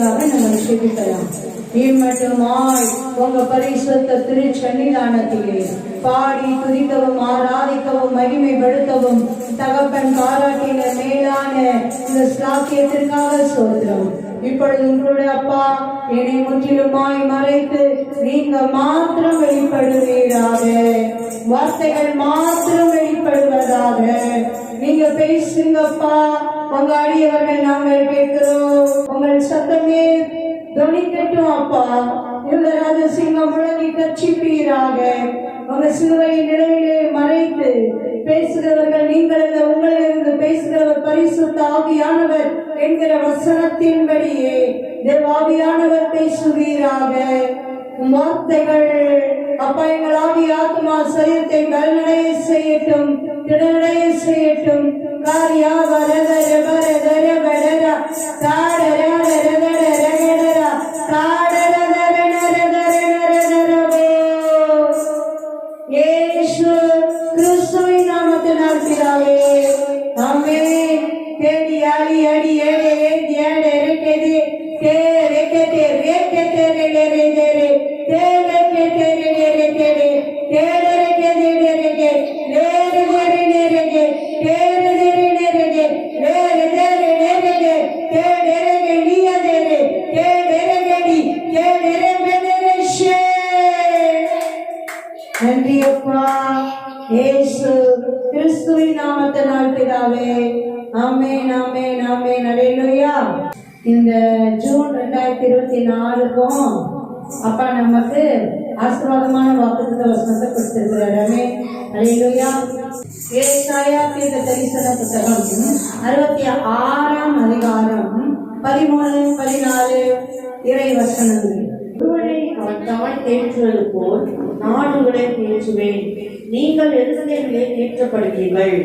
கிருபைக்காக நம்ம ஜெபிக்கலாம். இம்மட்டுமாய் உங்க பரிசுத்த திருச்சன்னிதானத்திலே பாடி துதிக்கவும் ஆராதிக்கவும் மகிமைப்படுத்தவும் தகப்பன் பாராட்டின மேலான இந்த ஸ்லாக்கியத்திற்காக சோதரம். இப்பொழுதும் கூட அப்பா என்னை முற்றிலுமாய் மறைத்து நீங்க மாத்திரம் வெளிப்படுவீராக, வார்த்தைகள் மாத்திரம் வெளிப்படுவதாக. நீங்க பேசுங்கப்பா, உங்க அடியவர்கள் நாங்கள் கேட்கிறோம். உங்கள் சத்தமே துணிக்கட்டும் அப்பா. இந்த ரகசியம் முழங்கி கட்சிப்பீராக. உங்க சிலுவையின் நிலையிலே மறைத்து பேசுகிறவர்கள் நீங்கள் அல்ல, உங்களிலிருந்து பேசுகிறவர் பரிசுத்த ஆவியானவர் என்கிற வசனத்தின்படியே தேவாவியானவர் பேசுவீராக. வார்த்தைகள் அப்பா எங்கள் ஆவி ஆத்மா சரீரத்தை பலனடைய செய்யட்டும், திடனடைய செய்யட்டும். காரியா வரத ரபரதர படர தாடர ரதர இயேசு கிறிஸ்துவின் நாமத்தினால் பிதாவே, ஆமென். தேடி ஆடி அடி ஏடே ஏடி ஏடே ரெக்கேதி தே ரெக்கேதே ரெக்கேதே ரெலே ரெலே தே ரெக்கேதே ரெலே ரெக்கேதே தே ரெக்கேதே ரெலே லே ரெலே ரெலே தே ரெலே ரெலே லே ரெலே ரெலே தே ரெலே லியா ரெலே தே ரெலே டி தே ரெலே ரெஷே. நன்றி அப்பா, இயேசு கிறிஸ்துவின் நாமத்தினால் பிதாவே, ஆமென் ஆமென் ஆமென். அல்லேலூயா. இந்த ஜூன் 2024க்கும் அப்பா நமக்கு ஆசீர்வாதமான வாக்குத்தத்த வசனத்தை கொடுத்திருக்கிறாரு. அல்லேலூயா. ஏசாயா தீர்க்க தரிசன புத்தகம் 66ஆம் அதிகாரம் 13, 14 இறை வசனங்கள். ஒருவனை அவன் தாய் தேற்றுவது போல் நாடுகளை தேற்றுவேன். நீங்கள் எருசலேமிலே தேற்றப்படுவீர்கள்.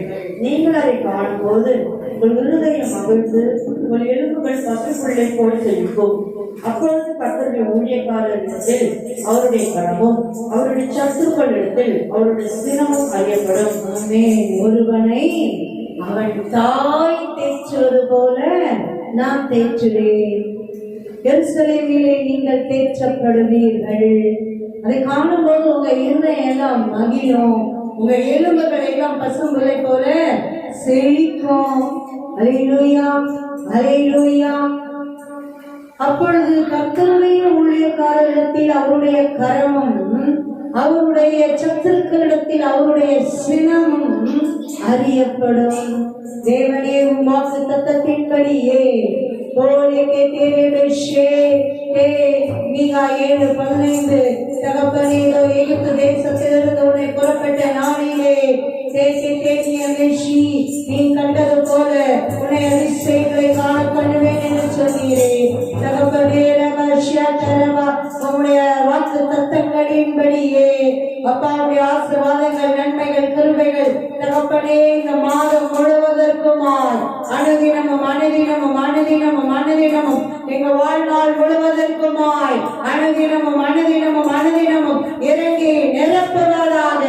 நீங்கள் அதை காணும்போது உங்கள் இருதயம் மகிழ்ந்து உங்கள் எலும்புகள் பசுப்புள்ளை போல் செழிக்கும். அப்பொழுது கர்த்தருடைய ஊழியக்காரரிடத்தில் அவருடைய கரமும் அவருடைய சத்துருக்களிடத்தில் அவருடைய சினமும் அறியப்படும். ஒருவனை அவன் தாய் தேற்றுவது போல நான் தேற்றுவேன். எருசலேமிலே நீங்கள் தேற்றப்படுவீர்கள். அதை காணும் போது உங்க இருதயம் எல்லாம் மகிழும், உங்க எலும்புகள் எல்லாம் பசும்புலை போல செழிக்கும். அல்லேலூயா அல்லேலூயா. அப்பொழுது கர்த்தருடைய ஊழியக்காரரிடத்தில் அவருடைய கரமும் அவருடைய சத்துருக்களிடத்தில் அவருடைய சினமும் அறியப்படும். தேவனே உம் வாக்குத்தத்தத்தின்படியே தகப்பனேதோ எகிப்து தேசத்திலிருந்து உன்னை புறப்பட்ட நாளிலே நீ கண்டது போல உன்னை அதிசயங்களை காண பண்ணுவேன் என்று சொன்னீரே. தகப்பனே உம்முடைய வாக்கு தத்தங்களின்படியே அப்பாவுடைய ஆசீர்வாதங்கள் நன்மைகள் கிருபைகள் தகப்பனே இந்த மாதம் முழுவதற்குமாய் அனுதினமும் அனுதினமும் அனுதினமும் அனுதினமும் எங்க வாழ்நாள் முழுவதற்குமாய் அனுதினமும் அனுதினமும் அனுதினமும் இறங்கி நிரப்புவதாக,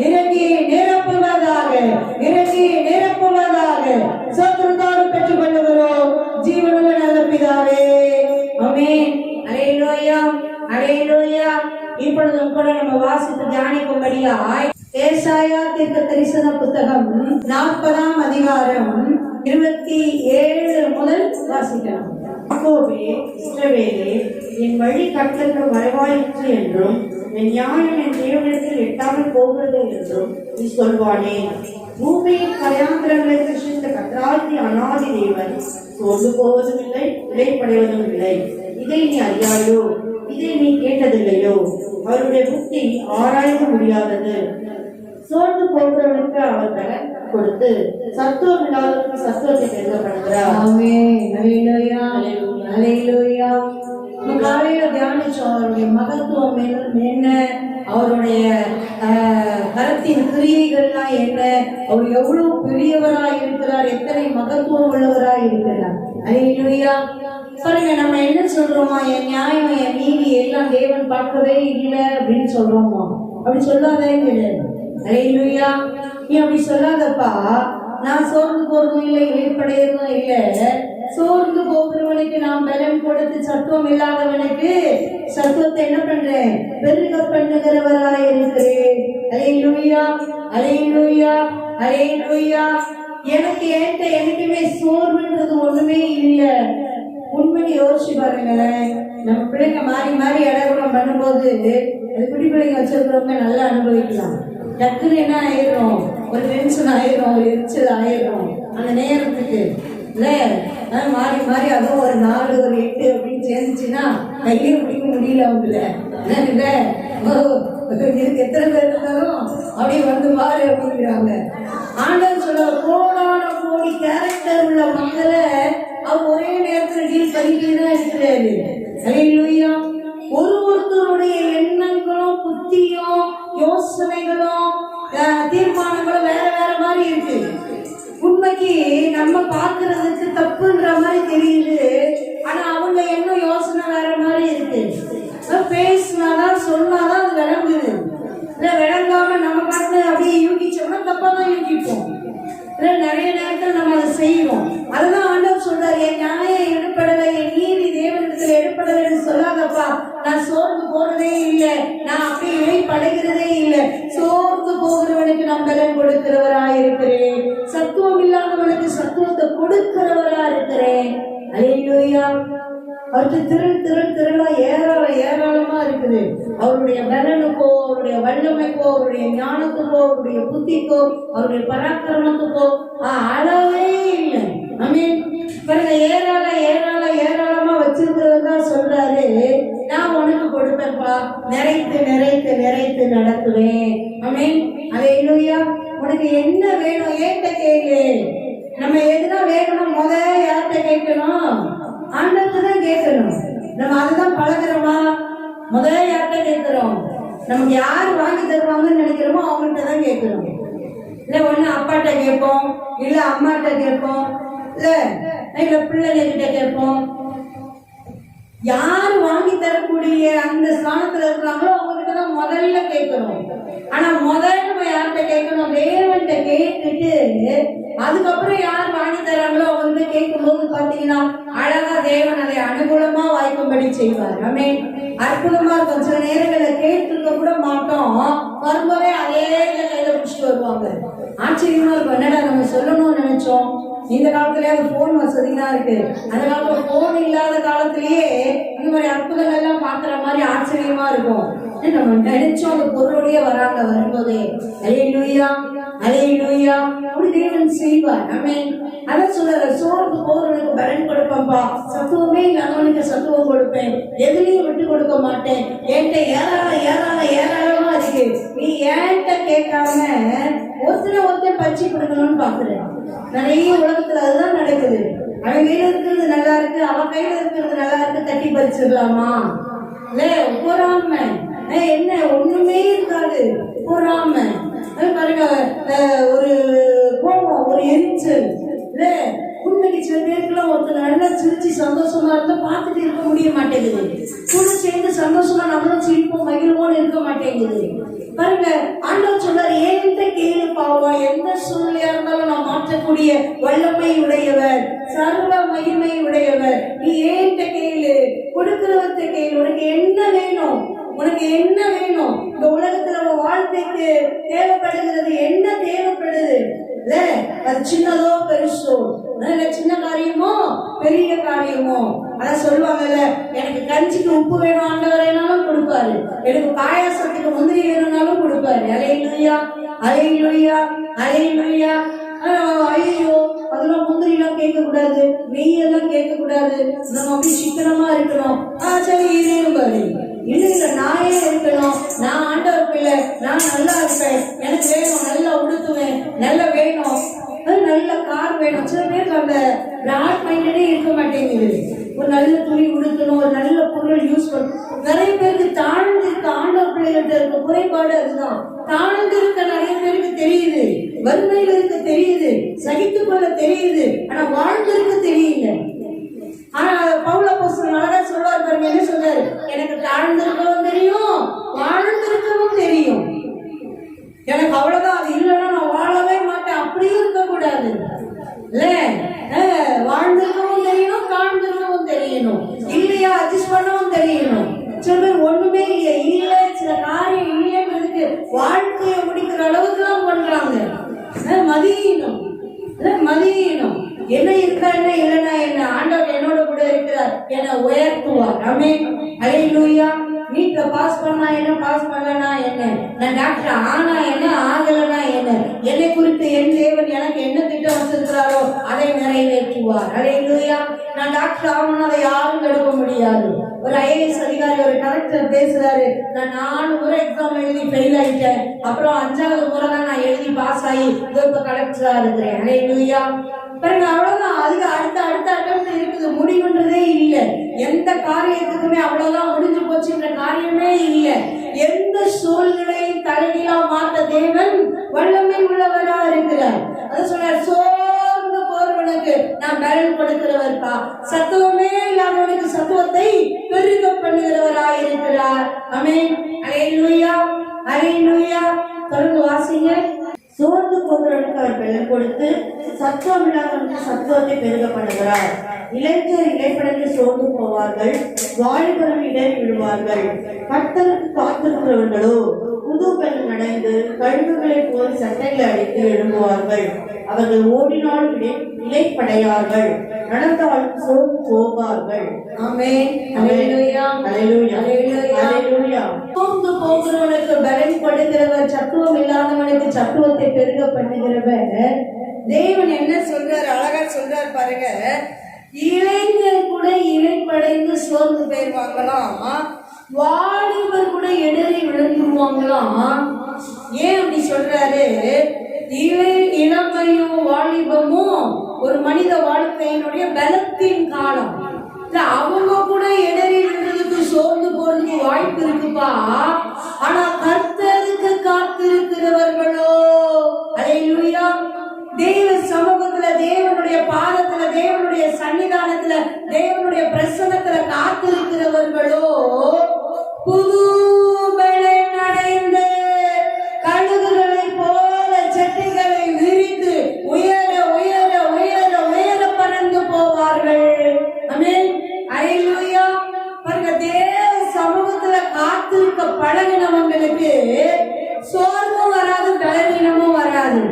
இறங்கி நிரப்புவதாக, இறங்கி நிரப்புவதாக சத்துருத்தோடு பெற்றுக் கொள்ளுகிறோம் ஜீவனுள்ள நல்ல பிதாவே. ஆமென். அல்லேலூயா அல்லேலூயா. இப்பொழுதும் கூட நம்ம வாசித்து தியானிக்கும்படியாய் ஏசாயா தீர்க்க தரிசன புத்தகம் 40ஆம் அதிகாரம் 27 முதல் வாசிக்கலாம். இஸ்ரவேலே, என் வழி கர்த்தருக்கு மறைவாயிற்று என்றும் என் நியாயம் என் தேவனிடத்தில் எட்டாமல் போகிறது என்றும் நீ சொல்வானே. பூமியின் கல்யாந்திரங்களை சிருஷ்டித்த கர்த்தராகிய அநாதி தேவன் சோர்ந்து போவதும் இல்லை, இளைப்படைவதும் இல்லை. இதை நீ அறியாயோ? இதை நீ கேட்டதில்லையோ? அவருடைய புத்தி ஆராய்ந்து முடியாதது. சோர்ந்து போகிறவனுக்கு அவர் பலன் கொடுத்து சத்துவம் இல்லாதவனுக்கு சத்துவத்தை பெருகப்படுகிறார். காலையில தியானிச்சோம் அவருடைய மகத்துவம் என்ன, அவருடைய கரத்தின் கிரியைகள்லாம் என்ன, அவர் எவ்வளவு பெரியவராய் இருக்கிறார், எத்தனை மகத்துவம் உள்ளவராய் இருக்கிறார். அல்லேலூயா. பாருங்க, நம்ம என்ன சொல்றோமா, என் நியாயம் என் நீதி எல்லாம் தேவன் பார்க்கவே இல்லை அப்படின்னு சொல்றோமா? அப்படி சொல்லாதே கிடையாது. அல்லேலூயா. நீ அப்படி சொல்லாதப்பா. நான் சோர்ந்து போறதும் இல்லை, இழைப்படையதும் இல்லை. சோர்ந்து போகிறவனுக்கு நான் பலம் கொடுத்து சத்துவம் இல்லாதவனுக்கு சத்துவத்தை என்ன பண்றேன்? பெருக பண்ணுகிறவராய் இருக்கிறேன். அல்லேலூயா, அல்லேலூயா, அல்லேலூயா. எனக்கு ஏற்ற எனக்குமே சோர்வுன்றது ஒண்ணுமே இல்லை. உண்மையை யோசிச்சு பாருங்களேன். நம்ம பிள்ளைங்க மாறி மாறி இடகுடம் பண்ணும்போது அது குடி பிள்ளைங்க வச்சிருக்கிறவங்க நல்லா அனுபவிக்கலாம். டக்குன்னு என்ன ஆயிடும்? ஒரு டென்ஷன் ஆயிடும், ஒரு எரிச்சல் ஆயிடும் அந்த நேரத்துக்கு இல்ல. மாறி மாறி அதுவும் ஒரு 4 ஒரு 8 அப்படின்னு சேர்ந்துச்சுன்னா கையே பிடிக்க முடியல அவங்கள. இல்ல இதுக்கு எத்தனை பேர் இருந்தாலும் அப்படியே வந்து மாறு அப்படிங்கிறாங்க. ஆண்டவர் சொல்ல கோடான கோடி கேரக்டர் உள்ள மக்களை அவர் ஒரே நேரத்தில் டீல் பண்ணிட்டு தான் இருக்கிறாரு. அல்லேலூயா. ஒருத்தருடைய எண்ணங்களும் புத்தியும் யோசனைகளும் தீர்மானங்களும் வேற வேற மாதிரி இருக்கு. உண்மைக்கு நம்ம பாக்குறதுக்கு தப்புன்ற மாதிரி தெரியுது, ஆனா அவங்க எண்ணம் யோசனை வேற மாதிரி இருக்கு. பேசினாதான் சொன்னாதான் அது விளங்குது. இல்ல விளங்காம நம்ம பாட்டு அப்படியே யூகிச்சோம்னா தப்பா தான் யூகிப்போம். இல்ல நிறைய நேரத்தில் நம்ம அதை செய்வோம். அதுதான் ஆண்டவர் சொல்றாரு, என் நியாயம் எடுப்படலை, என் நீதி தேவனிடத்தில் எடுப்படலைன்னு சொல்லாதப்பா. நான் சோர்ந்து போறதே இல்லை, நான் அப்படியே இழைப்படைகிறதே இல்லை. சோர்ந்து போகிறவனுக்கு நான் பலன் கொடுக்கிறவராய் இருக்கிறேன். சத்துவம் இல்லாதவனுக்கு சத்துவத்தை கொடுக்கிறவரா இருக்கிறேன். அல்லேலூயா. அவருக்கு திரளா ஏராளமா இருக்குது. அவருடைய பலனுக்கோ, அவருடைய வல்லமைக்கோ, அவருடைய ஞானத்துக்கோ, அவருடைய புத்திக்கோ, அவருடைய பராக்கிரமத்துக்கோ அளவே இல்லை. ஆமென். பாருங்க, ஏராளமா வச்சிருக்கிறவர் தான் சொல்றாரு, நான் உனக்கு கொடுப்பேன்ப்பா, நிறைத்து நிறைத்து நிறைத்து நடத்துவேன். ஆமென். அல்லேலூயா. உனக்கு என்ன வேணும்? ஏன்ட்ட கேளு. நம்ம எதுனா வேணும் யார்கிட்ட கேட்கணும்? ஆண்டவர்கிட்ட தான் கேட்கணும். நம்ம அதுதான் பழகிறோமா? யார்கிட்ட கேட்கிறோம்? நமக்கு யார் வாங்கி தருவாங்கன்னு நினைக்கிறோமோ அவங்கள்ட்ட தான் கேட்கிறோம். இல்ல ஒண்ணு அப்பாட்ட கேட்போம், இல்ல அம்மாட்ட கேட்போம், இல்ல பிள்ளைங்க கிட்ட கேட்போம். யார் வாங்கி தரக்கூடிய அந்த ஸ்தானத்துல இருக்கிறாங்களோ அவங்ககிட்ட தான் முதல்ல கேட்கணும். ஆனா முதல்ல நம்ம யார்கிட்ட கேட்கணும்? தேவன்கிட்ட கேட்டுட்டு அதுக்கப்புறம் யார் வாங்கி தராங்களோ அவங்க கேட்கும் போது பாத்தீங்கன்னா அழகா தேவன் அதை அனுகூலமா வாய்க்கும்படி செய்வார். ஆமென். அற்புதமா இருக்கும். சில நேரங்களை கேட்டுருக்க கூட மாட்டோம், வரும்போதே அதே கையில பிடிச்சிட்டு வருவாங்க. ஆச்சரியமா இருக்கும். என்னடா நம்ம சொல்லணும்னு நினைச்சோம். இந்த காலத்திலேயே போன் வசதிதான் இருக்கு. அந்த காலத்துல போன் இல்லாத காலத்திலேயே இந்த மாதிரி அற்புதங்கள் எல்லாம் பாக்குற மாதிரி ஆச்சரியமா இருக்கும். நம்ம நினைச்சோம் அந்த பொருளோடய வராங்க. வரும்போதே அல்லேலூயா, அல்லேலூயா. அப்படி தேவன் செய்வார். ஆமென். அதான் சொல்ற, சோர்ந்து போறவனுக்கு பலன் கொடுப்பேன்ப்பா, சத்துவமே இல்லாதவனுக்கு சத்துவம் கொடுப்பேன், எதுலையும் விட்டு கொடுக்க மாட்டேன். என்கிட்ட ஏராளமா இருக்கு. நீ ஏன்ட்ட கேட்காம ஒருத்தன் பறிச்சு கொடுக்கணும்னு பாக்குறேன். நிறைய உலகத்துல அதுதான் நடக்குது. அவன் கையில இருக்கிறது நல்லா இருக்கு, அவன் கையில இருக்கிறது நல்லா இருக்கு, தட்டி பறிச்சிடலாமா? இல்ல பொறாம. என்ன ஒண்ணுமே இருக்காது, பொறாம. பாருங்க, ஒரு கோபம், ஒரு எரிச்சல். இல்ல உண்மைக்கு சில பேருக்குலாம் ஒருத்தர் நல்லா சிரிச்சு சந்தோஷமா இருந்தா பார்த்துட்டு இருக்க முடிய மாட்டேங்குது. கூட சேர்ந்து சந்தோஷமா நம்மளும் சிரிப்போம் மகிழ்வோன்னு இருக்க மாட்டேங்குது. பாருங்க, ஆண்டவர் சொல்றாரு, என்கிட்ட கேளு பாவா, எந்த சூழ்நிலையா இருந்தாலும் நான் மாற்றக்கூடிய வல்லமை உடையவர், சர்வ மகிமை உடையவர். நீ என்கிட்ட கேளு, கொடுக்கிறவர்கிட்ட கேளு. உனக்கு என்ன வேணும்? உனக்கு என்ன வேணும்? இந்த உலகத்துல உன் வாழ்க்கைக்கு தேவைப்படுகிறது என்ன தேவைப்படுது? இல்ல அது சின்னதோ பெருசோ, சின்ன காரியமோ பெரிய காரியமோ. அதான் சொல்லுவாங்கல்ல, எனக்கு கஞ்சிக்கு உப்பு வேணும் ஆண்டவரேனாலும் கொடுப்பாரு, எனக்கு பாயாசத்துக்கு முந்திரி வேணும்னாலும் கொடுப்பாரு. அல்லேலூயா, அல்லேலூயா, அல்லேலூயா. ஐயோ அதெல்லாம் முந்திரி எல்லாம் கேட்க கூடாது, நெய்யெல்லாம் கேட்க கூடாது, நம்ம அப்படி சிக்கனமா இருக்கணும். சரி இதேன்னு பாரு. இல்ல நானே இருக்கணும், நான் ஆண்டவர் பிள்ளை, நான் நல்லா இருப்பேன், எனக்கு வேணும், நல்லா உடுத்துவேன், நல்லா வேணும், நல்ல கார் வேணும். சில பேருக்கு அந்த பிராட் மைண்டடே இருக்க மாட்டேங்குது. ஒரு நல்ல துணி உடுத்தணும், ஒரு நல்ல பொருள் யூஸ் பண்ணணும். நிறைய பேருக்கு தாழ்ந்து இருக்க ஆண்டவர் பிள்ளைகிட்ட இருக்க குறைபாடு அதுதான். தாழ்ந்து இருக்க நிறைய பேருக்கு தெரியுது, வறுமையில இருக்க தெரியுது, சகித்துக் கொள்ள தெரியுது, ஆனா வாழ்ந்து இருக்க தெரியல. ஆனா பவுல் அப்போஸ்தலன் அழகா சொல்றாரு பாருங்க, என்ன சொல்றாரு? எனக்கு தாழ்ந்திருக்கவும் தெரியும், வாழ்ந்திருக்கவும் தெரியும். எனக்கு அவ்வளவுதான், அது இல்லைன்னா நான் வாழவே மாட்டேன். அப்படியும் இருக்க கூடாது. என்ன இல்லைன்னா என்ன, ஆண்டவர் என்னோட கூட இருக்கிறார், என்னை உயர்த்துவார். ஆமென். ஹல்லேலூயா. நீட்ல பாஸ் பண்ணா என்ன, பாஸ் பண்ணலனா என்ன, நான் டாக்டர் ஆனா என்ன, ஆகலனா என்ன, என்னை குறித்து என் தேவன் எனக்கு என்ன திட்டம் வச்சிருக்கிறாரோ அதை நிறைவேற்றுவார். ஹல்லேலூயா. நான் டாக்டர் ஆகணும்னா அதை யாரும் எடுக்க முடியாது. ஒரு ஐஏஎஸ் அதிகாரி, ஒரு கலெக்டர் பேசுறாரு, நான் 4 முறை எக்ஸாம் எழுதி ஃபெயில் ஆயிட்டேன், அப்புறம் 5வது முறை தான் நான் எழுதி பாஸ் ஆகி இப்ப கலெக்டரா இருக்கிறேன். ஹல்லேலூயா. பாருங்க, அவ்வளவுதான். அதுக்கு அடுத்த அடுத்த அட்டம் இருக்குது, முடிவுன்றதே இல்லை. எந்த காரியத்துக்குமே அவ்வளவுதான் முடிஞ்சு போச்சுன்ற காரியமே இல்லை. எந்த சூழ்நிலையும் தலைகீழா மாற்ற தேவன் வல்லமை உள்ளவரா இருக்கிறார். அது சொல்றார், சோர்ந்து போறவனுக்கு நான் பலன் கொடுக்கிறவர்ப்பா, சத்துவமே இல்லாதவனுக்கு சத்துவத்தை பெருக பண்ணுகிறவராய் இருக்கிறார். ஆமென். ஹல்லேலூயா. ஹல்லேலூயா. தொடர்ந்து வாசிங்க. சோர்ந்து போகிறவனுக்கு அவர் பலன் கொடுத்து சத்துவம் இல்லாதவனுக்கு சத்துவத்தை பெருக பண்ணுகிறார். இளைஞர் இடைப்படத்து சோர்ந்து போவார்கள், வாலிபர்கள் இடறி விடுவார்கள். கர்த்தருக்கு காத்திருக்கிறவர்களோ புதுபலன் அடைந்து கழுகுகளை போல் சட்டைகளை அடித்து எழும்புவார்கள். அவர்கள் ஓடினாலும் இலைப்படையார்கள், நடந்தாலும் சோர்ந்து போவார்கள். ஆமென். ஹல்லேலூயா. ஹல்லேலூயா. ஹல்லேலூயா. சோர்ந்து போகிறவனுக்கு பலன் கொடுக்கிறவர், சத்துவம் இல்லாதவனுக்கு சத்துவத்தை பெருக பண்ணுகிறவர். தேவன் என்ன சொல்றாரு, அழகா சொல்றாரு பாருங்க. இளைஞர் கூட இலைப்படைந்து சோர்ந்து போயிருவாங்களாம், வாலிபர் கூட இடறி விழுந்துருவாங்களாம். ஏன் அப்படி சொல்றாரு? இளமையும் வாலிபமும் ஒரு மனித வாழ்க்கையினுடைய பலத்தின் காலம். அவங்க கூட இடறி விழுறதுக்கு சோர்ந்து போறதுக்கு வாய்ப்பு இருக்குப்பா. ஆனா கர்த்தருக்கு காத்திருக்கிறவர்களோ, ஹல்லேலூயா, தேவ சமூகத்துல, தேவனுடைய பாதத்துல, தேவனுடைய சன்னிதானத்துல, தேவனுடைய பிரசன்னத்துல காத்திருக்கிறவர்களோ புது பலன் அடைந்து கழுகுகளை போல சட்டைகளை விரித்து உயர உயர உயர உயர பறந்து போவார்கள். ஆமென். ஹல்லேலூயா. பாருங்க, தேவ சமூகத்துல காத்திருக்க பழகினவங்களுக்கு சோர்வும் வராது, பலவீனமும் வராது.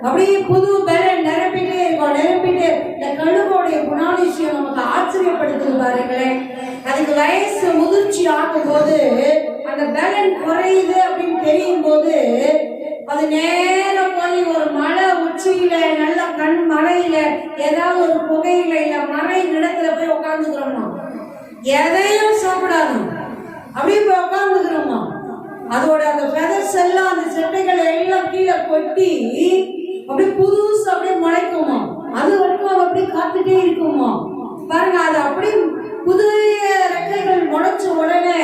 அப்படியே புது பலன் நிரப்பிட்டே இருக்கும், நிரப்பிட்டே. இந்த கழுவோடைய குணாதிசயம் நமக்கு ஆச்சரியப்படுத்துது பாருங்களேன். அதுக்கு வயசு முதிர்ச்சி ஆகும் போது அந்த பலன் குறையுது அப்படின்னு தெரியும் போது அது நேரம் போய் ஒரு மலை உச்சியில, நல்ல கண் மலையில, ஏதாவது ஒரு புகையில இல்ல மலை நிலத்துல போய் உட்காந்துக்கிறோமா, எதையும் சாப்பிடாது, அப்படியே போய் உட்காந்துக்கிறோமா. அதோட அந்த ஃபெதர்ஸ் எல்லாம், அந்த சட்டைகள் எல்லாம் கீழே கொட்டி அப்படியே புதுசு அப்படியே முளைக்குமா. அது வரைக்கும் அது அப்படியே காத்துட்டே இருக்குமா. பாருங்க, அது அப்படியே புதிய ரெக்கைகள் முளைச்ச உடனே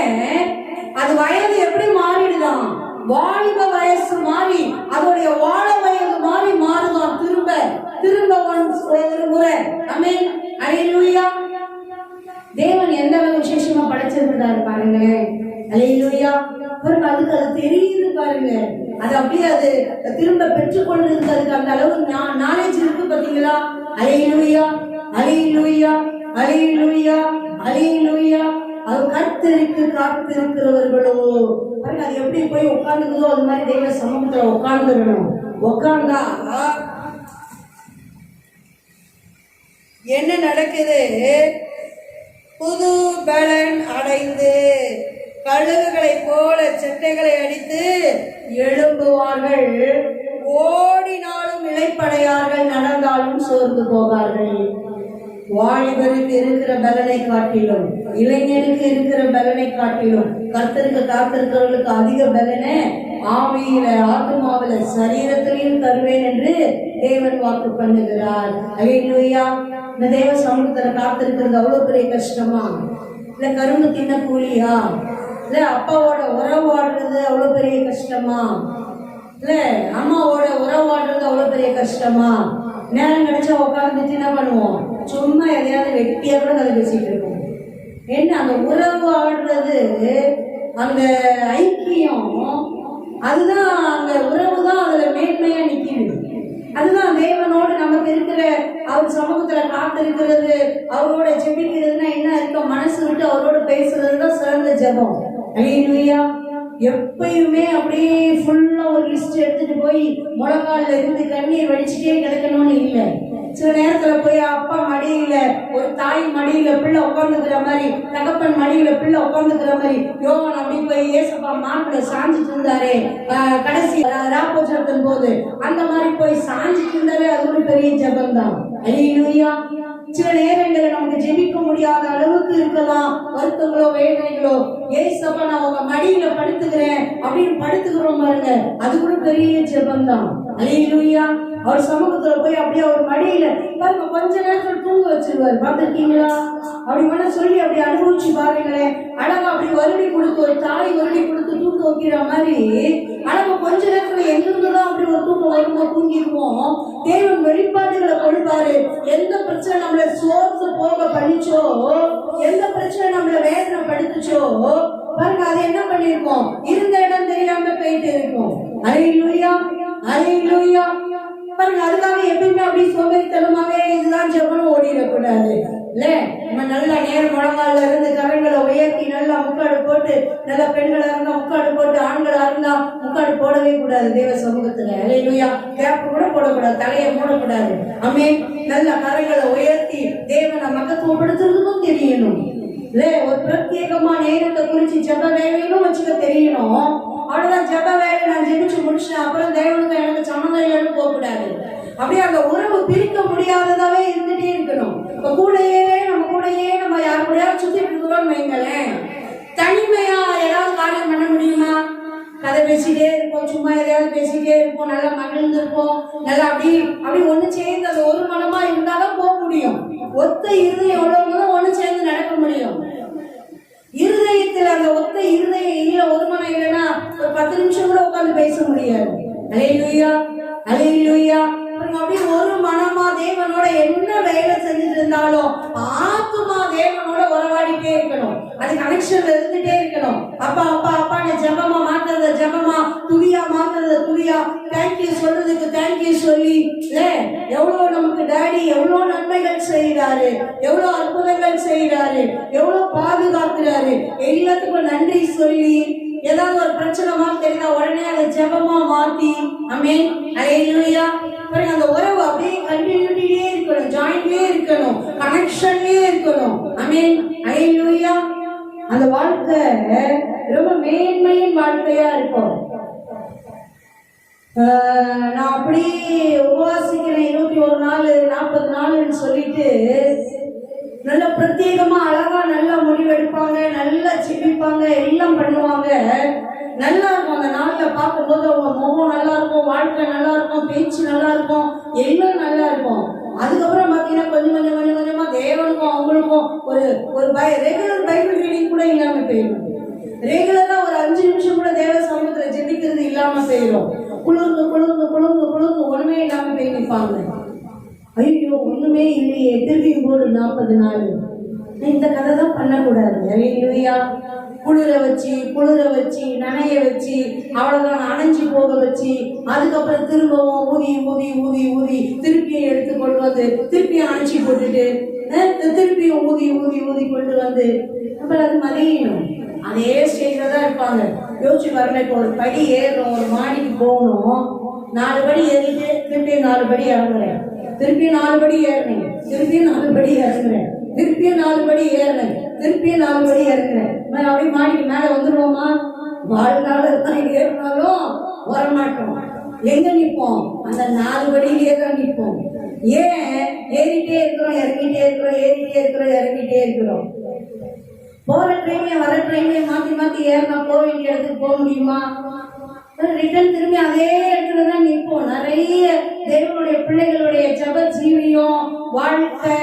அது வயது எப்படி மாறிடுதான், வாலிப வயசு மாறி அதோடைய வாழ வயது மாறி மாறுதான். திரும்ப திரும்ப ஒரு முறை. ஆமென். ஹல்லேலூயா. தேவன் எந்த அளவு விசேஷமா படைச்சிருந்தாரு பாருங்களேன். ஹல்லேலூயா. பாருங்க, அதுக்கு அது தெரியுது பாருங்க. அது அப்படியே அது திரும்ப பெற்றுக்கொள்றதுக்கு அதுக்கு அந்த அளவு நாலேஜ் இருக்கு பாத்தீங்களா. ஹல்லேலூயா. ஹல்லேலூயா. ஹல்லேலூயா. ஹல்லேலூயா. அது கர்த்தருக்கு காத்திருக்கிறவர்களோ, பாருங்க, அது எப்படி போய் உட்கார்ந்துக்குதோ அது மாதிரி தெய்வ சமூகத்துல உட்கார்ந்துடணும். உட்கார்ந்தா என்ன நடக்குது? புது பலன் அடைந்து கழுகுகளை போல சட்டைகளை அடித்து எழும்புவார்கள். ஓடினாலும் இளைப்படையார்கள், நடந்தாலும் சோர்ந்து போவார்கள். வாலிபருக்கு இருக்கிற பலனை காட்டிலும், இளைஞருக்கு இருக்கிற பலனை காட்டிலும் கர்த்தருக்கு காத்திருக்கிறவர்களுக்கு அதிக பலனை ஆவியில, ஆத்மாவில, சரீரத்திலையும் தருவேன் என்று தேவன் வாக்கு பண்ணுகிறார். ஹல்லேலூயா. இந்த தேவ சமூகத்துல காத்திருக்கிறது அவ்வளவு பெரிய கஷ்டமா? இல்ல கரும்பு தின்ன கூலியா? இல்ல அப்பாவோட உறவாடுறது அவ்வளவு பெரிய கஷ்டமா? இல்ல அம்மாவோட உறவாடுறது அவ்வளவு பெரிய கஷ்டமா? நேரம் கிடைச்சா உட்காந்துட்டு என்ன பண்ணுவோம், சும்மா எதையாவது வெட்டியா கூட கதை பேசிட்டு இருக்கோம். என்ன அந்த உறவு ஆடுறது, அந்த ஐக்கியம், அதுதான் அந்த உறவு தான் அதுல மேன்மையா நிக்குது. அதுதான் தேவனோடு நமக்கு இருக்கிற, அவர் சமூகத்துல காத்திருக்கிறது, அவரோட ஜெபிக்கிறதுனா என்ன இருக்கும், மனசு விட்டு அவரோட பேசுறது தான் சிறந்த ஜெபம். ஹல்லேலூயா. எப்பயுமே அப்படியே ஃபுல்லா ஒரு லிஸ்ட் எடுத்துட்டு போய் முழங்கால இருந்து கண்ணீர் வடிச்சுட்டே கிடக்கணும்னு இல்லை. சில நேரத்துல போய் அப்பா மடியில, ஒரு தாய் மடியில பிள்ளை உட்காந்துக்கிற மாதிரி, தகப்பன் மடியில பிள்ளை உட்காந்துக்கிற மாதிரி யோவான் அப்படி போய் ஏசப்பா மார்பில சாஞ்சிட்டு இருந்தாரு. கடைசி ராப்போச்சத்தின் போது அந்த மாதிரி போய் சாஞ்சிட்டு இருந்தாரு. அது ஒரு பெரிய ஜெபம் தான். அல்லேலூயா. சில நேரங்களில் நமக்கு ஜெபிக்க முடியாத அளவுக்கு இருக்கலாம் வருத்தங்களோ வேதனைகளோ. ஏசப்பா நான் உங்க மடியில படுத்துக்கிறேன் அப்படின்னு படுத்துக்கிறோம் பாருங்க, அது கூட பெரிய ஜெபம் தான். அல்லேலூயா. அவர் சமூகத்துல போய் அப்படியே அவர் மடியில பாருங்க கொஞ்ச நேரத்துல தூங்க வச்சிருவாரு. பார்த்துருக்கீங்களா? அப்படி பண்ண சொல்லி அப்படி அனுபவிச்சு பாருங்களேன். அழகா அப்படி வருடி கொடுத்து, ஒரு தாய் வருடி கொடுத்து தூக்க வைக்கிற மாதிரி அழகா கொஞ்ச நேரத்துல எங்கிருந்துதான் அப்படி ஒரு தூக்கம் வருமோ தூங்கிடுவோம். தேவன் வெளிப்பாடுகளை கொடுப்பாரு. எந்த பிரச்சனை நம்மள சோர்ந்து போக பண்ணிச்சோ, எந்த பிரச்சனை நம்மள வேதனை படுத்துச்சோ பாருங்க, அது என்ன பண்ணிருக்கோம், இருந்த இடம் தெரியாம போயிட்டு இருக்கும். அல்லேலூயா, அல்லேலூயா. பாருங்க, அதுக்காக எப்பயுமே அப்படி சோம்பேறித்தனமாவே இதுதான் ஜெபம் ஓடிடக்கூடாது இல்ல. நம்ம நல்ல நேரம் முழங்கால இருந்து கரங்களை உயர்த்தி நல்லா முக்காடு போட்டு, நல்ல பெண்களா இருந்தா முக்காடு போட்டு, ஆண்களா இருந்தா முக்காடு போடவே கூடாது தேவ சமூகத்துல. அல்லேலூயா. கேப் கூட போடக்கூடாது, தலையை மூடக்கூடாது. ஆமென். நல்ல கரங்களை உயர்த்தி தேவனை மகத்துவப்படுத்துறதுக்கும் தெரியணும் இல்ல. ஒரு பிரத்யேகமா நேரத்தை குறிச்சு ஜெப வேலையிலும் வச்சுக்க தெரியணும். அவ்வளவுதான். ஜெப வேலை நான் ஜெபிச்சு முடிச்சேன், அப்புறம் தேவனுக்கு எனக்கு சம்மந்தம் இல்லைன்னு போக கூடாது. அப்படியே அந்த உறவு பிரிக்க முடியாததாவே இருந்துட்டே இருக்கணும். இப்ப கூடயே நம்ம யார் கூடயாவது சுத்திட்டு இருக்கிறோம்னு வைங்களேன், தனிமையா ஏதாவது காரியம் பண்ண முடியுமா? கதை பேசிட்டே இருப்போம், சும்மா எதையாவது பேசிட்டே இருப்போம், நல்லா மகிழ்ந்து இருப்போம், நல்லா அப்படி ஒண்ணு சேர்ந்து அது ஒரு மனமா இருந்தாலும் போக முடியும். ஒத்த இருதயம் எவ்வளவு ஒண்ணு சேர்ந்து நடக்க முடியும். இருதயத்துல அந்த ஒத்த இருதயம் இல்ல, ஒரு மனம் இல்லைன்னா ஒரு 10 நிமிஷம் கூட உட்கார்ந்து பேச முடியாது. அல்லேலூயா, அல்லேலூயா. அப்படியே ஒரு மனமா தேவனோட என்ன வேலை செஞ்சுட்டு இருந்தாலும் ஆத்மா தேவனோட உறவாடிட்டே இருக்கணும். அது கனெக்ஷன்ல இருந்துட்டே இருக்கணும். அப்பா அப்பா அப்பான்னு ஜெபமா மாத்துறத ஜெபமா, துதியா மாத்துறத துதியா, தேங்க்யூ சொல்றதுக்கு தேங்க்யூ சொல்லி எவ்வளவு நமக்கு டாடி எவ்வளவு நன்மைகள் செய்யறாரு, எவ்வளவு அற்புதங்கள் செய்யறாரு, எவ்வளவு பாதுகாக்கிறாரு, எல்லாத்துக்கும் நன்றி சொல்லி ஏதாவது ஒரு பிரச்சனை மாதிரி தெரியுதா உடனே அதை ஜெபமா மாத்தி. ஆமென், அல்லேலூயா. அந்த உறவு அப்படியே கண்டினியூட்டிலே இருக்கணும், ஜாயின்ட்லயே இருக்கணும், கனெக்ஷன்லயே இருக்கணும். ஆமென், அல்லேலூயா. அந்த வாழ்க்கை ரொம்ப மேன்மையின் வாழ்க்கையா இருக்கும். நான் அப்படி உபவாசிக்கிறேன் 21 நாள் 40 நாள்னு சொல்லிட்டு நல்ல பிரத்யேகமா அழகா நல்லா முடிவெடுப்பாங்க, நல்லா ஜெபிப்பாங்க, எல்லாம் பண்ணுவாங்க. நல்லா இருக்கும். அந்த நாள்ல பார்க்கும்போது அவங்க முகம் நல்லா இருக்கும், வாழ்க்கை நல்லா இருக்கும், பேச்சு நல்லா இருக்கும், எல்லாம் நல்லா இருக்கும். அதுக்கப்புறம் பாத்தீங்கன்னா கொஞ்சம் கொஞ்சமா தேவனுக்கும் அவங்களுக்கும் ஒரு ரெகுலர் பைபிள் ரீடிங் கூட இல்லாம போயிடும். ரெகுலரா ஒரு 5 நிமிஷம் கூட தேவ சமூகத்துல ஜெபிக்கிறது இல்லாம போயிடும். குளிர்ந்து ஒண்ணுமே இல்லாம போய் நிற்பாங்க. ஐயோ ஒண்ணுமே இல்லையே, திருப்பியும் போடு 40 நாள். இந்த கதை தான் பண்ணக்கூடாது. அல்லேலூயா. குளிர வச்சு நனைய வச்சு அவ்வளவுதான் அணைஞ்சு போக வச்சு அதுக்கப்புறம் திரும்பவும் ஊதி திருப்பியும் எடுத்து கொண்டு வந்து திருப்பியும் அணைச்சி போட்டுட்டு திருப்பியும் ஊதி கொண்டு வந்து அப்புறம் அது மதியணும். அதே ஸ்டேஜ்ல தான் இருப்பாங்க. யோசிச்சு பாருங்க, இப்போ ஒரு படி ஏறணும், ஒரு மாடிக்கு போகணும், 4 படி ஏறிட்டு திருப்பியும் 4 படி இறங்குறேன், திருப்பியும் 4 படி ஏறினேன், திருப்பியும் 4 படி இறங்குறேன், திருப்பியும் 4 படி ஏறினேன், திருப்பியும் 4 படி இறங்குறேன். அப்படி மாடிக்கு மேல வந்துருவோமா? வாழ்நாள் ஏறினாலும் வரமாட்டோம். எங்க நிற்போம்? அந்த 4 படியிலேயே தான் நிற்போம். ஏன்? ஏறிட்டே இருக்கிறோம், இறங்கிட்டே இருக்கிறோம், ஏறிட்டே இருக்கிறோம், இறங்கிட்டே இருக்கிறோம். போற ட்ரெயின்ல வர ட்ரெயின்ல மாத்தி ஏறினா போக வேண்டிய இடத்துக்கு போக முடியுமா? ரிட்டர்ன் திரும்பி அதே இடத்துலதான் நிற்போம். நிறைய தேவனுடைய பிள்ளைகளுடைய ஜப ஜீவியம், வாழ்க்கை,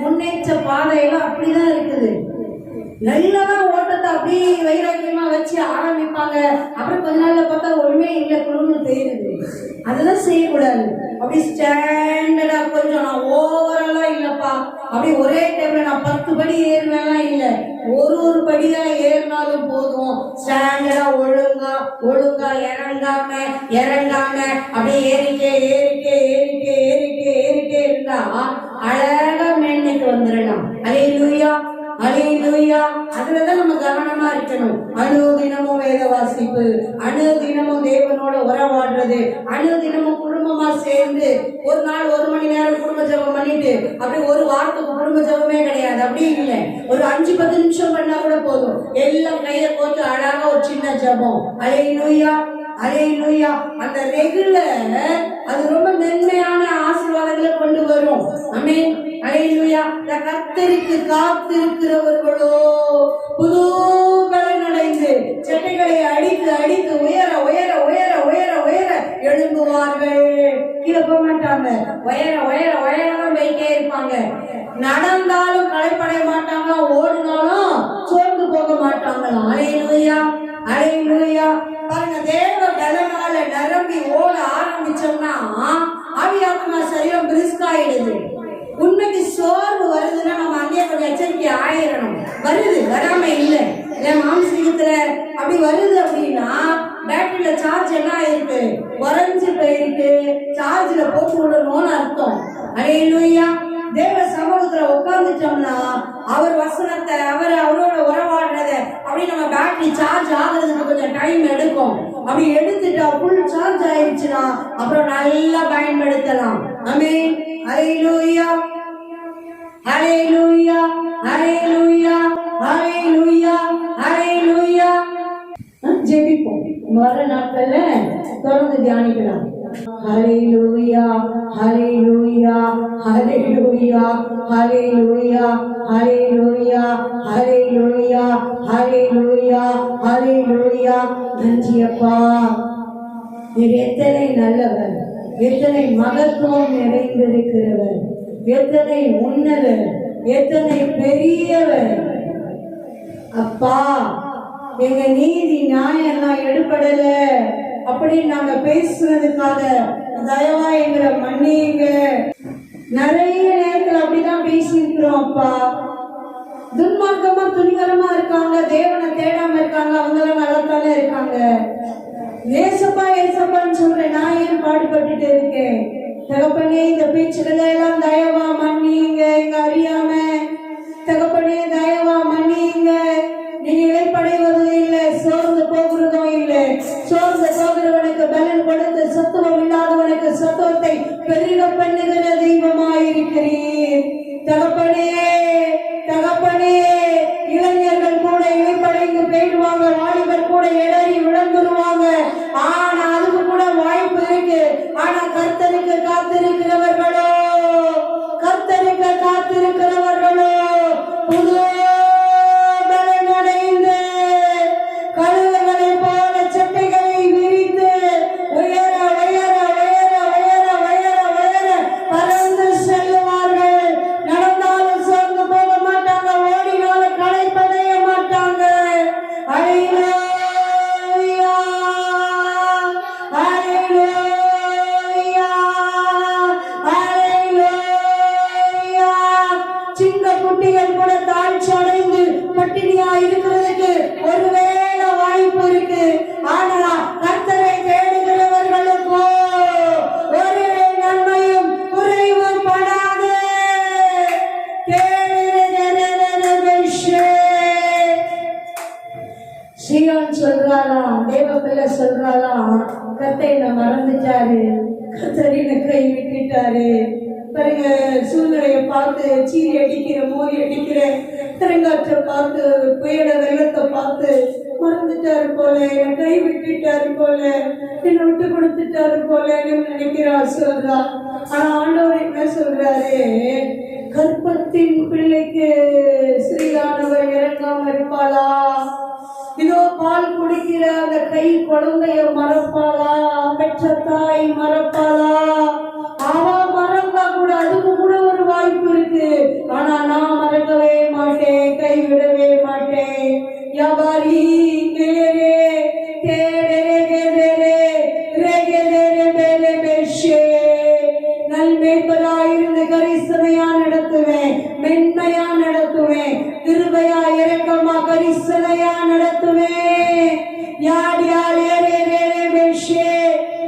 முன்னேற்ற பாதையெல்லாம் அப்படிதான் இருக்குது. நல்லதான் ஓட்டத்தை அப்படியே வைராக்கியமா வச்சு ஆரம்பிப்பாங்க. அப்புறம் கொஞ்ச நாள்ல பார்த்தா ஒண்ணுமே இல்லை, குழுன்னு தெரியுது. அதெல்லாம் செய்யக்கூடாது. அப்படி ஸ்டாண்டர்டா கொஞ்சம் நான் ஓவராலா இல்லப்பா, அப்படி ஒரே டைம்ல நான் 10 படி ஏறினெல்லாம் இல்லை, ஒரு படியா ஏறினாலும் போதும். ஸ்டாண்டர்டா ஒழுங்கா இறங்காம அப்படியே ஏறிட்டே இருந்தா அழகா மேன்மைக்கு வந்துடலாம். அல்லேலூயா. அல்லேலூயா. அதுலதான் நம்ம கவனமா இருக்கணும். அனுதினமும் வேத வாசிப்பு, அனுதினமும் தேவனோட உறவாடுறது, அனுதினமும் குடும்பமா சேர்ந்து ஒரு நாள் 1 மணி நேரம் குடும்ப ஜெபம் பண்ணிட்டு அப்படி ஒரு வாரத்துக்கு குடும்ப ஜெபமே கிடையாது. அப்படி இல்லை, ஒரு 5-10 நிமிஷம் பண்ணா கூட போதும். எல்லாம் கையில போட்டு அழகா ஒரு சின்ன ஜெபம். அல்லேலூயா, அல்லேலூயா. அந்த ரெகுலர் அது ரொம்ப மென்மையான ஆசீர்வாதங்களை கொண்டு வரும். ஆமென், அல்லேலூயா. கர்த்தருக்கு காத்திருக்கிறவர்களோ புது பலன் அடைந்து செட்டைகளை அடித்து அடித்து உயர உயர உயர உயர உயர எழும்புவார்கள். கீழே போக மாட்டாங்க, உயர உயர உயரம் வைக்கே இருப்பாங்க. நடந்தாலும் களைப்படைய மாட்டாங்க, ஓடினாலும் சோர்ந்து போக மாட்டாங்களா. அல்லேலூயா, அல்லேலூயா. பாருங்க, தேவ பலனால நிரம்பி ஓட ஆரம்பிச்சோம்னா ஆவியாத்மா சரீரம் பிரிஸ்காயிடுது. உண்மைக்கு சோர்வு வருதுன்னா நம்ம அங்கேயே கொஞ்சம் எச்சரிக்கை ஆயிரணும். வருது, வராம இல்லை. மாம்சீகத்துல அப்படி வருது அப்படின்னா பேட்டரியில சார்ஜ் எல்லாம் இருக்கு, குறைஞ்சு போயிருக்கு, சார்ஜ்ல போட்டு விடணும்னு அர்த்தம். அல்லேலூயா. தேவ சமூகத்துல உட்கார்ந்துட்டோம்னா அவர் வசனத்தை அவரோட உறவாடுறத அப்படி நம்ம பேட்டரி சார்ஜ் ஆகுறதுக்கு கொஞ்சம் டைம் எடுக்கும். அப்படி எடுத்துட்டா ஃபுல் சார்ஜ் ஆயிடுச்சுன்னா அப்புறம் நல்லா பயன்படுத்தலாம். ஆமென், அல்லேலூயா, அல்லேலூயா, அல்லேலூயா, அல்லேலூயா, அல்லேலூயா. ஜெபிப்போம். வர நாட்கள்ல தொடர்ந்து தியானிக்கலாம். ஹல்லேலூயா, ஹல்லேலூயா, ஹல்லேலூயா, ஹல்லேலூயா, ஹல்லேலூயா, ஹல்லேலூயா, ஹல்லேலூயா, ஹல்லேலூயா. நன்றி அப்பா, நீர் எத்தனை நல்லவர், எத்தனை மகத்துவம் நிறைந்திருக்கிறவர், எத்தனை உன்னதர், எத்தனை பெரியவர் அப்பா. எங்க நீதி நியாயம் எல்லாம் எடுபடல அப்படின்னு நாங்க பேசுறதுக்காக தயவா எங்களை மன்னிங்க. நிறைய நேரத்துல அப்படிதான் பேசியிருக்கிறோம் அப்பா. துன்மார்க்கமா துணிகரமா இருக்காங்க, தேவனை தேடாம இருக்காங்க, அவங்க எல்லாம் நல்லதானே இருக்காங்க. ஏசப்பா ஏசப்பான்னு சொல்றேன், நான் ஏன் பாடுபட்டுட்டு இருக்கேன். தகப்பனே, இந்த பேச்சுக்களை எல்லாம் தயவா மன்னிங்க, எங்க அறியாம. தகப்பனே, தயவா மன்னிங்க. நீங்க இழைப்படைவதும் இல்லை, சோர்ந்து போகிறதும் இல்லை. சோர்ந்து போகிறவனுக்கு பலன் கொடுத்து சத்துவம் இல்லாதவனுக்கு சத்துவத்தை பெருக பண்ணுகிற தெய்வமாயிருக்கிறீர். தகப்பனே, தகப்பனே, இளைஞர்கள் கூட இழைப்படைந்து போயிடுவாங்க, வாலிபர் கூட இடறி விழுந்துருவாங்க. ஆனா அதுக்கு கூட வாய்ப்பு இருக்கு. ஆனா கர்த்தருக்கு காத்திருக்கிறவர்களோ, கர்த்தருக்கு காத்திருக்கிறவர்களோ புது பலனடைந்து கழுகுகளை போல சட்டைகளை விரித்து உயர உயர உயர உயர உயர உயர பறந்து செல்லுவார்கள். நடந்தாலும் சோர்ந்து போக மாட்டாங்க, ஓடினாலும் களைப்படைய மாட்டாங்க. அல்லேலூயா, அல்லேலூயா, அல்லேலூயா. சின்ன குட்டிகள் கூட தாழ்ச்சி அடைந்து பட்டினியா இருக்கிறதுக்கு ஒருவேளை வாய்ப்பு இருக்கு. ஆனா கர்த்தரை தேடுகிறவர்களுக்கோ ஒரு நன்மையும் குறைவும் படாது. சீயோன் சொல்றாராம், தேவ பிள்ளை சொல்றாராம், கர்த்தரை நான் மறந்துட்டாரு, கர்த்தரின கை விட்டுட்டாரு. பாருங்க, சூழ்நிலையை பார்த்து சீரி அடிக்கிற, மோதி அடிக்கிற தரங்காற்றை பார்த்து, புயல வெள்ளத்தை பார்த்து மறந்துட்டாரு போல, என்னை கை விட்டுட்டாரு போல, என்னை விட்டு கொடுத்துட்டாரு போல நினைக்கிறா, சொல்றா. ஆனா ஆண்டவர் என்ன சொல்றாரு, கற்பத்தின் பிள்ளைக்கு ஸ்ரீயானவர் இறங்காம இருப்பாளா? இதோ பால் குடிக்கிற அந்த கை குழந்தைய மறப்பாளா? பெற்ற தாய் மறப்பாளா? அவ மறந்தா கூட அதுக்கு கூட ஒரு வாய்ப்பு இருக்கு. ஆனா நான் மறக்கவே மாட்டேன், கைவிடவே மாட்டேன். யாபாரி கேரே கேரே கேரே ரேகேரே பேலே பேஷே. நல்மேய்ப்பராயிருந்து கரிசனையா நடத்துவேன், மென்மையா நடத்துவேன், கிருபையா இரக்கமா கரிசனையா நடத்துவேன். யார் யார் ஏரே ரேரே பேஷே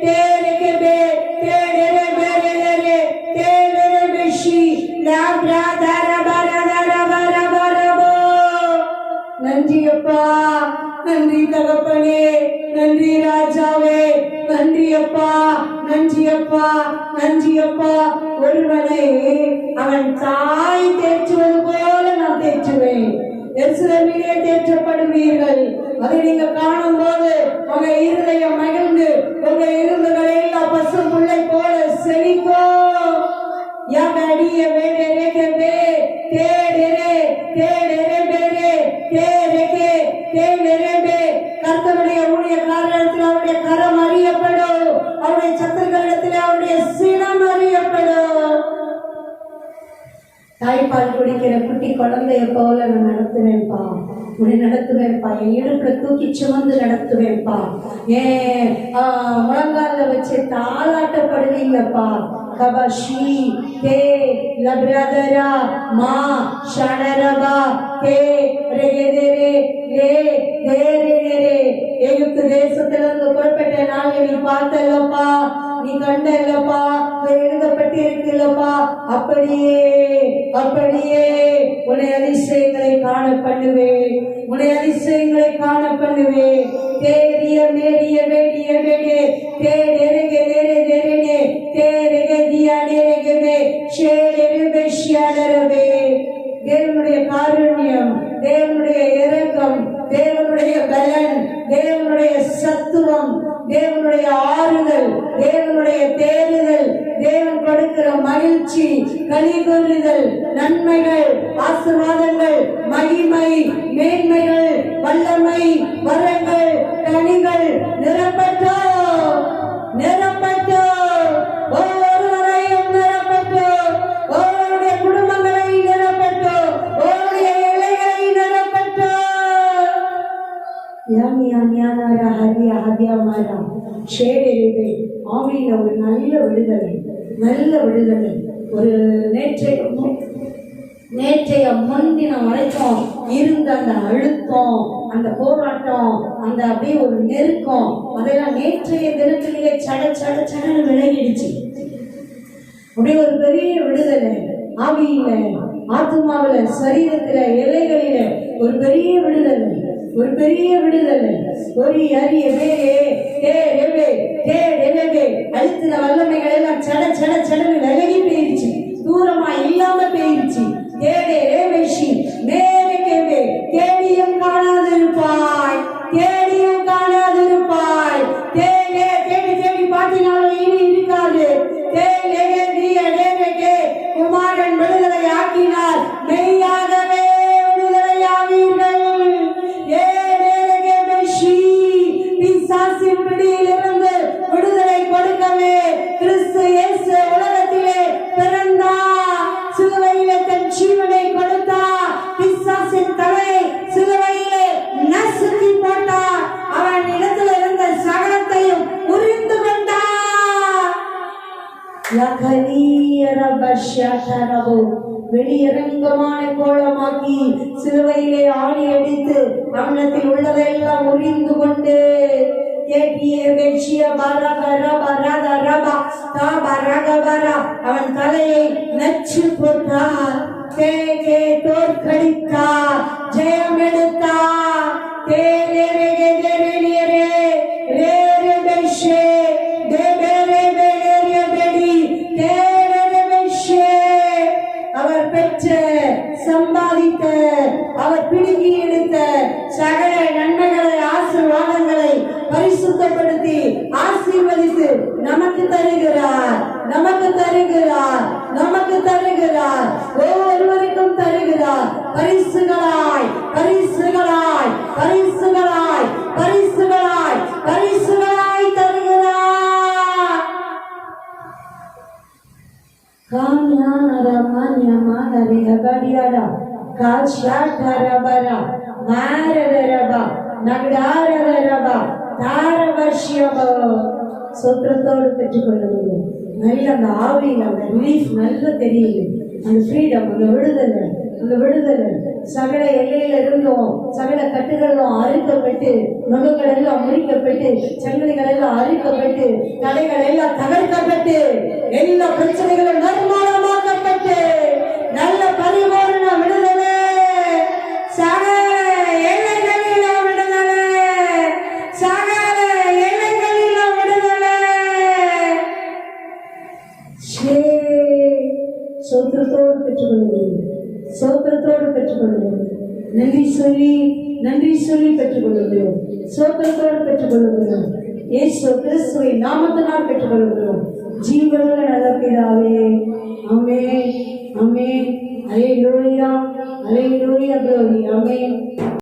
தேரே கேபே தேரே பேரே ரே தேரே பேஷி லாப்ரா தாரா பாரா தாரா பாரா பாரா போ. அப்பா, நன்றி தகப்பனே, நன்றி ராஜாவே, நன்றி அப்பா, நன்றி அப்பா, நன்றி அப்பா. ஒருவனை அவன் தாய் தேற்றுவது போல நான் தேற்றுவேன். எருசலேமிலே தேற்றப்படுவீர்கள். அதை நீங்க காணும் போது உங்க இருதயம் மகிழ்ந்து உங்க இருந்துகளை எல்லாம் பசும் புள்ளை போல செழிக்கும். யாகடிய வேடரேகவே தேடரே தேடரே பேரே தேரகே தேடரே. கர்த்தருடைய ஊழியக்காரரிடத்தில் அவருடைய கரம் அறியப்படும், அவருடைய சத்துருக்களிடத்தில் அவருடைய சினம் அறியப்படும். தாய்ப்பால் குடிக்கிற குட்டி குழந்தைய போல நான் நடத்துவேன்ப்பா, உன்னை நடத்துவேன்ப்பா, என் இடுப்புல தூக்கி சுமந்து நடத்துவேன்ப்பா, ஏன் முழங்கால வச்சு தாளாட்டப்படுவீங்கப்பா. கபஷி தே லப்ரதரா மா ஷனரபா தே ரெகெதரே லே தேரேரே. எகிப்து தேசத்திலிருந்து புறப்பட்ட நாளில் நீ பார்த்தல்லப்பா, நீ கண்டல்லப்பா, எழுதப்பட்டிருக்கல்லப்பா. அப்படியே அப்படியே உன்னை அதிசயங்களை காண பண்ணுவேன், உன்னை அதிசயங்களை காண பண்ணுவேன். தேடிய மேடிய வேடிய வேடே தேடெருகே தேரே தேரகே தியாடெருகே ஷேடெருபே ஷியாடரபே. தேவனுடைய காருண்யம், தேவனுடைய இரக்கம், தேவனுடைய பலன், தேவனுடைய சத்துவம், தேவனுடைய ஆறுதல், தேவனுடைய தேடுதல், தேவன் கொடுக்கிற மகிழ்ச்சி, கலிகொள்ளுதல், நன்மைகள், ஆசீர்வாதங்கள், மகிமை, மேன்மைகள், வல்லமை, வரங்கள், கனிகள் நிரப்பட்டோ நிரப்பட்டோ. ஒவ்வொருவரையும் நிரப்பட்டோ, ஒவ்வொருடைய குடும்பங்களை நிரப்பட்டோ, ஒவ்வொருடைய இலைகளை நிரப்பட்டோ. ஆவியில ஒரு நல்ல விடுதலை, நல்ல விடுதலை. ஒரு நேற்றைய முன்தினம் வரைக்கும் இருந்த அந்த அழுத்தம், அந்த போராட்டம், அந்த அப்படியே ஒரு நெருக்கம், அதெல்லாம் நேற்றைய தினத்திலேயே சட சட சடன்னு விலகிடுச்சு. அப்படியே ஒரு பெரிய விடுதலை. ஆவியில, ஆத்மாவில, சரீரத்தில, இலைகளில ஒரு பெரிய விடுதலை, ஒரு பெரிய விடுதலை. ஒரு அரிய வேரே தேரவே தேரவே. அழுத்தின வல்லமைகள் எல்லாம் சட சட சடன்னு விலகி போயிருச்சு, தூரமா இல்லாம போயிருச்சு. தேடே ரேவேஷி மேரேகே தேடியும் காணாதிருப்பாய், தேடியும் காணாதிருப்பாய். தேடே தேடி தேடி பாட்டினாலும் இனி இருக்காது. தேடே தேடே குமாரன் விடுதலை ஆக்கினார், மெய்யாகவே விடுதலையாவீர்கள். பிசாசின் பிடியிலிருந்து விடுதலை கொடுக்கவே கிறிஸ்து இயேசு உலகத்திலே பிறந்தார். சிலுவையிலே தன் ஜீவனை கொடுத்தார். பிசாசின் தலை சிலுவையிலே நசுக்கி போட்டார். அவன் இடத்தில் இருந்த சகலத்தையும் உரிந்து கொண்டார். வெளியரங்கமான கோலமாக்கி சிலுவையிலே ஆணி அடித்து அன்னத்தில் உள்ளதையெல்லாம் உரிந்து கொண்டு அவன் தலையை நச்சு போட்டார். தோற்கடித்தார், ஜெயம் எடுத்தார். அவர் பெற்ற சம்பாதித்த, அவர் பிடுங்கி எடுத்த சகல நன்மைகளை, ஆசீர்வாதங்களை பரிசுத்தப்படுத்தி ஆசீர்வதித்து நமக்கு தருகிறார், நமக்கு தருகிறார், நமக்கு தருகிறார். ஒவ்வொருவருக்கும் தருகிறார். பரிசுகளாய் பரிசுகளாய் பரிசுகளாய் பரிசுகளாய் பரிசுகளாய் தருகிறார். சொத்திரத்தோடு பெற்றுக்கொள்ள முடியும். நல்ல அந்த ஆவியில் அந்த ரிலீஃப் நல்ல தெரியுது. அந்த ஃப்ரீடம், அந்த விடுதலை, அந்த விடுதலை சகல எல்லையில இருந்தும் சகல கட்டுகளும் அறுக்கப்பட்டு, நுகங்கள் எல்லாம் முறிக்கப்பட்டு, சங்கிலிகள் எல்லாம் அறுக்கப்பட்டு, தடைகள் எல்லாம் தகர்க்கப்பட்டு, எல்லா பிரச்சனைகளும் நிர்மூலமாக்கப்பட்டு நல்ல பரிபூரண விடுதலை சகல எல்லைகளில பெற்றுக்கொள்கிறோம். சோத்திரத்தோடு பெற்றுக்கொள்கிறோம். நன்றி சொல்லி பெற்றுக்கொள்கிறோம். சோத்திரத்தோடு பெற்றுக்கொள்கிறோம். இயேசு கிறிஸ்துவின் நாமத்தினால் பெற்றுக்கொள்கிறோம். ஜீவனுள்ள நல்ல பிதாவே, ஆமென், ஆமென். அல்லேலூயா, அல்லேலூயா, glory, ஆமென்.